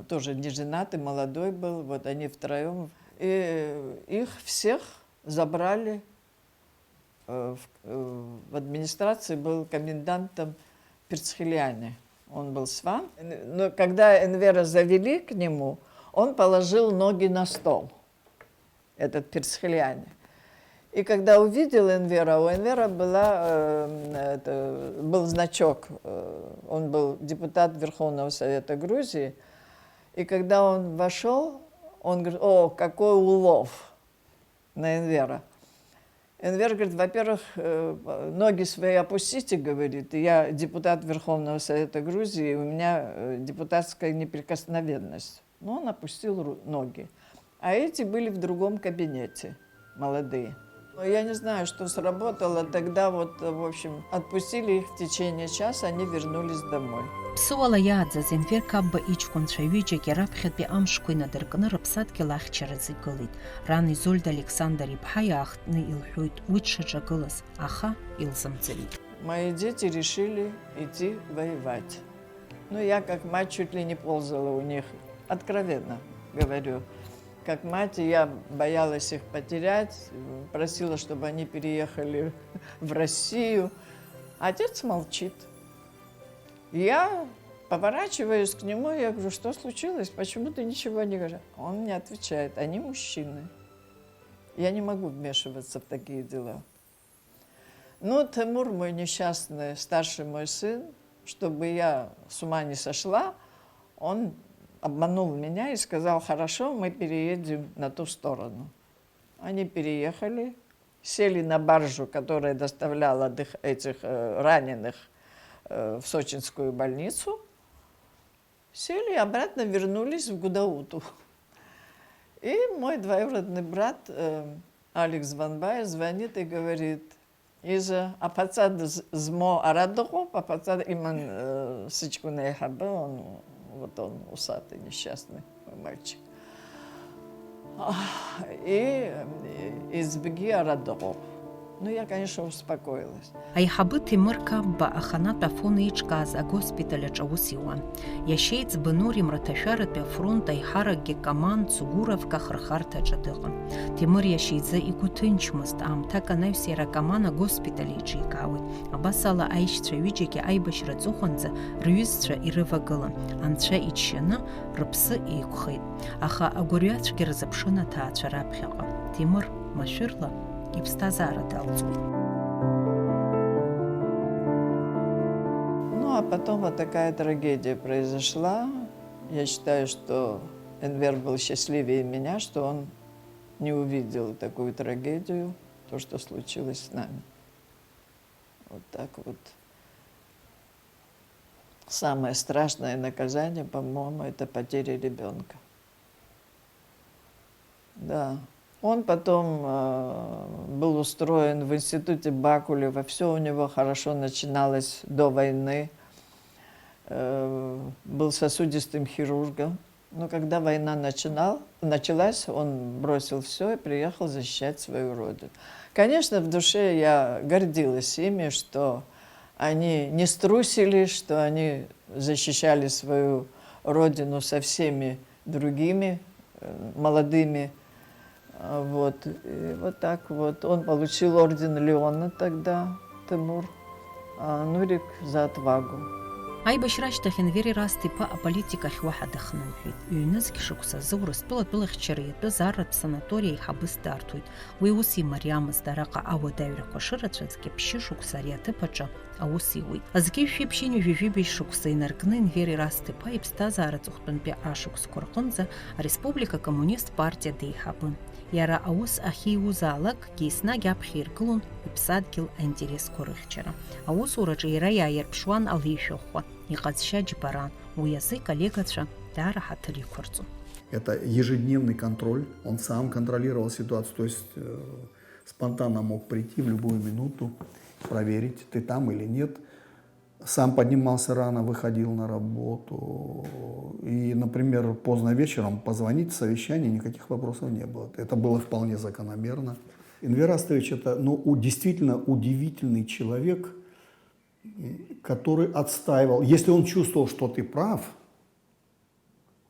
тоже не женатый, молодой был, вот они втроем. И их всех забрали. В администрации был комендантом Перцхеляне. Он был сван. Но когда Энвера завели к нему, он положил ноги на стол, этот Перцхеляне. И когда увидел Энвера, у Энвера был значок, он был депутат Верховного Совета Грузии, и когда он вошел, он говорит: о, какой улов на Энвера. Энвер говорит: во-первых, ноги свои опустите, говорит, я депутат Верховного Совета Грузии, у меня депутатская неприкосновенность. Но он опустил ноги. А эти были в другом кабинете, молодые. Я не знаю, что сработало. Тогда вот, в общем, отпустили их в течение часа, они вернулись домой. Псуала яадзаз Энвер кабба ичкунцәа ҩыџьагьы раԥхьатәи амшқәа инадыркны рыԥсадгьыл ахьчаразы игылеит. Ран Изольда Александр иԥҳа иаахтны илҳәоит уи дшаҿагылаз, аха илзымӡырит. Мои дети решили идти воевать. Ну, я как мать чуть ли не ползала у них, откровенно говорю. Как мать, я боялась их потерять, просила, чтобы они переехали в Россию. Отец молчит. Я поворачиваюсь к нему, я говорю: что случилось, почему ты ничего не говоришь? Он мне отвечает: они мужчины. Я не могу вмешиваться в такие дела. Ну, Тимур, мой несчастный, старший мой сын, чтобы я с ума не сошла, он обманул меня и сказал: хорошо, мы переедем на ту сторону. Они переехали, сели на баржу, которая доставляла этих раненых в сочинскую больницу, сели и обратно вернулись в Гудауту. И мой двоюродный брат Алекс Ванбай звонит и говорит: Иза, а пацан змо арадохо, а пацан иман сычку не хабе, он вот он усатый, несчастный мальчик. И избеги арадохо. Ну, я, конечно, успокоилась. Аиҳабы Ҭемыр Кабба аханатә афон еиҿкааз агоспиталь аҿы аус иуан. Иашьа еиҵбы имраҭашәаратәи афронт аиҳаракгьы Каман Цугуровка ахырхарҭаҿы дыҟан. Ҭемыр иашьа изы игәы ҭынчмызт, аамҭак анаҩс иара Каман агоспиталь еиҿикаауеит. Абас ала аишьцәа ҩыџьагьы аибашьра аҵыхәанӡа рҩызцәа ирывагылан, анцәа иџьшьаны рыԥсы еиқәхеит. Аха агәырҩацәгьа рзыԥшын аҭаацәа раԥхьаҟа. Ҭемыр машәырла иԥсҭазаара далҵуеит. Ну, а потом вот такая трагедия произошла. Я считаю, что Энвер был счастливее меня, что он не увидел такую трагедию, то, что случилось с нами. Вот так вот. Самое страшное наказание, по-моему, это потеря ребенка. Да. Он потом был устроен в институте Бакулева, все у него хорошо начиналось до войны. Был сосудистым хирургом. Но когда война началась, он бросил все и приехал защищать свою родину. Конечно, в душе я гордилась ими, что они не струсили, что они защищали свою родину со всеми другими молодыми. Вот. И вот так вот. Он получил орден Леона тогда, Тимур, а Нурик за отвагу. Аибашьра ашьҭахь Енвер Ерасҭ-иԥа аполитикахь уаҳа дахнымҳәеит. Ҩ-нызқь шықәсазы Урыстәылатәыла ахьчара иатәыз арратә санаториа аиҳабыс дарҭоит. Уи ус имариамызт, араҟа ауадаҩрақәа шырацәазгьы ԥшьы шықәса ари аҭыԥ аҿы аус иуит. Азгьы жәибжь-ҩажәибжь шықәса инаркны Енвер Ерасҭ-иԥа иԥсҭазаара аҵыхәтәантәи ашықәсқәа рҟынӡа ареспублика коммунист партиа деиҳабын. Иара аус ахьиузаалакгьы еснагь аԥхьа иргылон иԥсадгьыл аинтересқәа рыхьчара. Аусураҿы иара иааирԥшуан алеишәахәа, иҟазшьа џьбаран, уи азы иколлегацәа даара ҳаҭыр иқәырҵон. Это ежедневный контроль, он сам контролировал ситуацию, то есть спонтанно мог прийти в любую минуту, проверить, ты там или нет. Сам поднимался рано, выходил на работу. И, например, поздно вечером позвонить в совещание, никаких вопросов не было. Это было вполне закономерно. Энвер Ерасҭович – это действительно удивительный человек, который отстаивал. Если он чувствовал, что ты прав,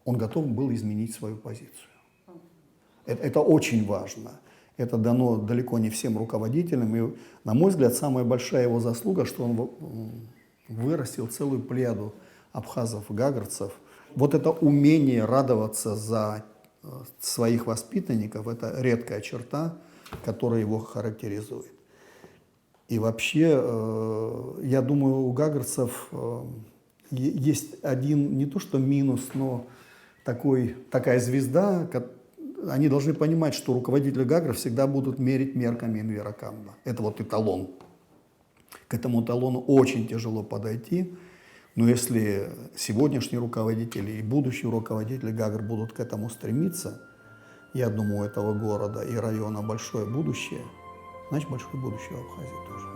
он готов был изменить свою позицию. Это очень важно. Это дано далеко не всем руководителям. И, на мой взгляд, самая большая его заслуга, что он вырастил целую плеяду абхазов, гагарцев. Вот это умение радоваться за своих воспитанников, это редкая черта, которая его характеризует. И вообще, я думаю, у гагарцев есть один, не то что минус, но такая звезда. Они должны понимать, что руководители гагаров всегда будут мерить мерками Энвера Камба. Это вот эталон. К этому эталону очень тяжело подойти. Но если сегодняшние руководители и будущие руководители Гагар будут к этому стремиться, я думаю, у этого города и района большое будущее, значит, большое будущее в Абхазии тоже.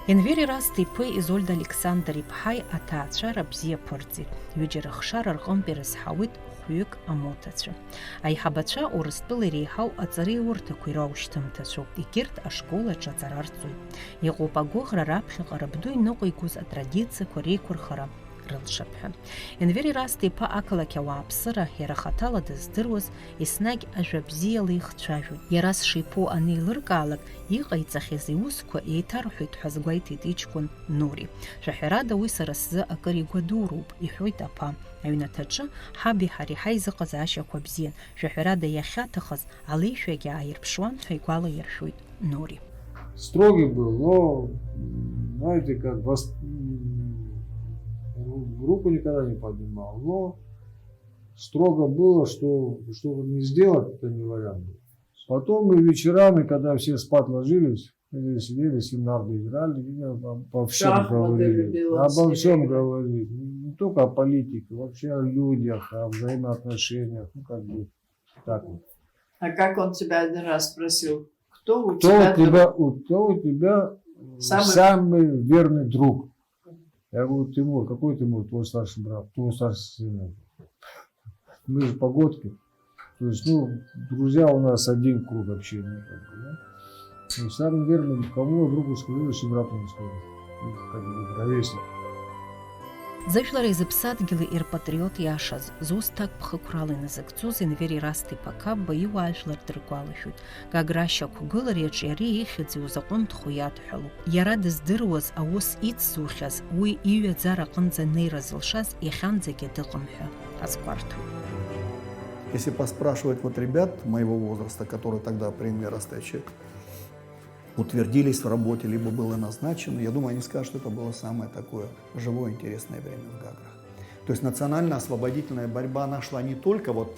Енвери расти пы Изольд Александр Ипхай атаача рабзия пырдзи. Юджерахшар аргон пересхауит хуюк амотача. Айхабача орыстыл ирейхау ацари ортакуй раушттымтачу. Икерт ашкола чацарарцуй. Егопагохра рапхи гарабдуй ногойгуз атрадиция корей курхара. Рылшапха. Енвери расти па акалакя ваапсыра ярахатала дыздыруз иснагь ажәабзиала ихцәажәоит. Иара сшипо анеилыркаалак иҟаиҵахьаз иусқәа еиҭарҳәоит ҳәа азгәеиҭеит иҷкәын Нури. Шәаҳәарада уи сара сзы акыр игәадуроуп, иҳәоит аԥа. Аҩнаҭаҿы ҳаби ҳареи ҳаизыҟазаашьақәа бзиан. Шәаҳәарада иахьаҭахыз алеишәагьы ааирԥшуан ҳәа игәалаиршәоит Нури. Строгий был, но, знаете, как руку никогда не поднимал, но строго было, что не сделать, это не вариант был. Потом мы вечерами, когда все спать ложились, сидели, семнарды играли, и обо всем говорили. Обо всем говорили. Не только о политике, вообще о людях, о взаимоотношениях, ну как бы так вот. А как он тебя один раз спросил, кто у Кто у тебя самый верный друг? Я говорю, Тимур, какой Тимур, твой старший брат, твой старший сын? Мы же погодки. То есть, друзья у нас один круг общения. Как бы, да? И самым верным, кому другу скажу, если брату не скажу. Как бы ровесник. Зажәлар изыԥсадгьыли ирпатриот иашаз, зусҭак ԥхықәрала иназыгӡоз Енвери расти Пакабба иуаажәлар дыргәалашәоит. Гагра ашьақәгылареиҿ иара ихьӡ иузаҟәындхо иадҳәалоуп. Иара дыздыруаз аус ицзухьаз, уи иҩаӡара аҟынӡа неира зылшаз иахьанӡагьы дыҟам ҳәа азгәарҭоит. Если поспрашивать вот ребят моего возраста, которые тогда при Энверостече утвердились в работе, либо было назначено, я думаю, они скажут, что это было самое такое живое, интересное время в Гаграх. То есть национально-освободительная борьба нашла не только вот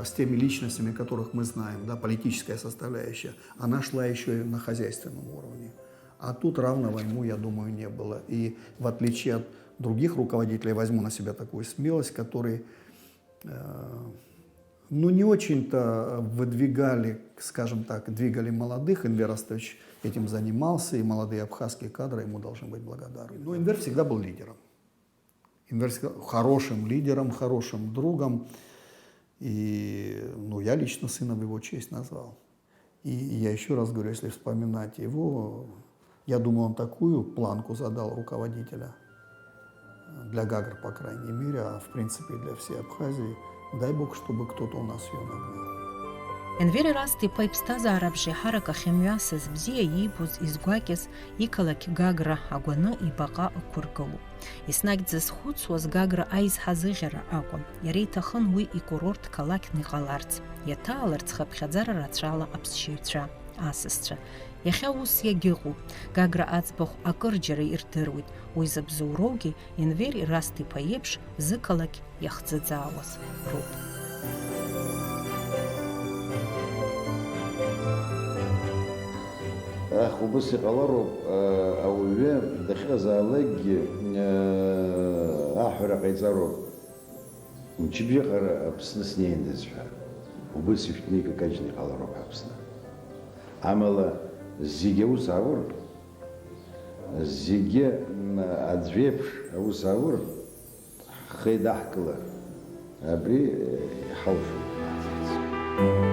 с теми личностями, которых мы знаем, да, политическая составляющая, она шла еще и на хозяйственном уровне. А тут равного ему, я думаю, не было. И в отличие от других руководителей, возьму на себя такую смелость, которые не очень-то выдвигали, скажем так, двигали молодых. Энвер Ростович этим занимался, и молодые абхазские кадры ему должны быть благодарны. Но Энвер всегда был лидером. Энвер всегда хорошим лидером, хорошим другом. И я лично сына в его честь назвал. И я еще раз говорю, если вспоминать его, я думаю, он такую планку задал руководителя для Гагр, по крайней мере, а в принципе для всей Абхазии. Дай Бог, чтобы кто-то у нас ее нагнал. Енвери расти иԥсҭазаарабжьы иҳарак ахьымҩасыз бзиа иибоз изгәакьаз иқалақь Гагра агәаны ибаҟа ықәыргылоуп. Еснагь дзызхәыцуаз Гагра аизҳазыӷьара акәын. Иара иҭахын уи икурорт қалақьны иҟаларц, иаҭааларц хыԥхьаӡара рацәала аԥсшьаҩцәа, асасцәа. Иахьа ус иагьыҟоуп. Гагра аӡбахә акырџьара ирдыруеит. Уи забзоуроугьы Енвери расти-иԥа иеиԥш зықалақь иахӡыӡаауаз роуп. Убыс иҟалароуп ауаҩы дахьыҟазаалакгьы аҳәара ҟаиҵароуп. Мчыбжьыҟара Аԥсны снеиндаз ҳәа. Убыс ишәҭнеикакаҷны иҟалароуп Аԥсны. Амала зегьы аус ааур, зегьы аӡәы еиԥш аус ааур, ҳхы еидаҳкылар, абри ҳалшоит.